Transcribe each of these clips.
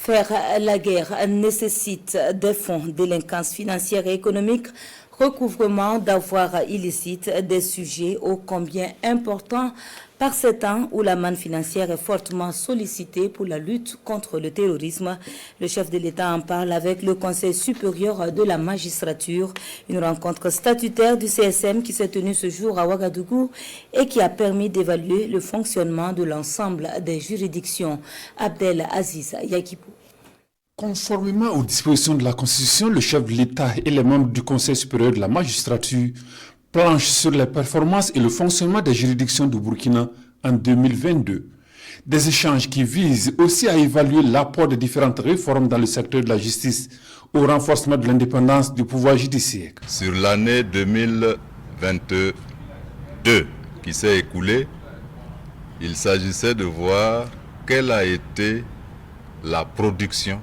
Faire la guerre nécessite des fonds, délinquance financière et économique, recouvrement d'avoirs illicites, des sujets ô combien importants par ces temps où la manne financière est fortement sollicitée pour la lutte contre le terrorisme. Le chef de l'État en parle avec le Conseil supérieur de la magistrature, une rencontre statutaire du CSM qui s'est tenue ce jour à Ouagadougou et qui a permis d'évaluer le fonctionnement de l'ensemble des juridictions. Abdel Aziz Yakipou. Conformément aux dispositions de la Constitution, le chef de l'État et les membres du Conseil supérieur de la magistrature planchent sur les performances et le fonctionnement des juridictions du Burkina en 2022. Des échanges qui visent aussi à évaluer l'apport de différentes réformes dans le secteur de la justice au renforcement de l'indépendance du pouvoir judiciaire. Sur l'année 2022 qui s'est écoulée, il s'agissait de voir quelle a été la production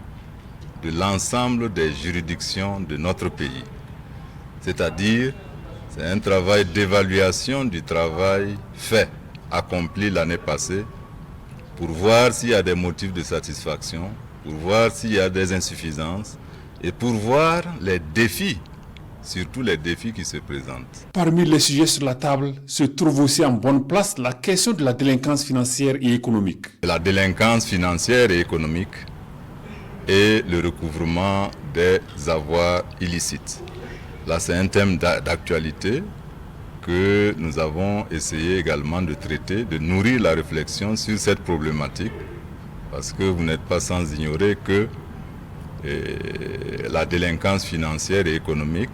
de l'ensemble des juridictions de notre pays. C'est-à-dire, c'est un travail d'évaluation du travail fait, accompli l'année passée, pour voir s'il y a des motifs de satisfaction, pour voir s'il y a des insuffisances et pour voir les défis, surtout les défis qui se présentent. Parmi les sujets sur la table se trouve aussi en bonne place la question de la délinquance financière et économique. La délinquance financière et économique et le recouvrement des avoirs illicites. Là, c'est un thème d'actualité que nous avons essayé également de traiter, de nourrir la réflexion sur cette problématique, parce que vous n'êtes pas sans ignorer que la délinquance financière et économique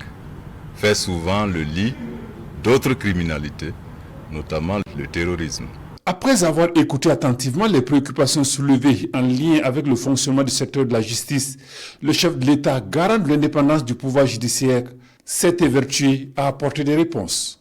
fait souvent le lit d'autres criminalités, notamment le terrorisme. Après avoir écouté attentivement les préoccupations soulevées en lien avec le fonctionnement du secteur de la justice, le chef de l'État, garant de l'indépendance du pouvoir judiciaire, s'est évertué à apporter des réponses.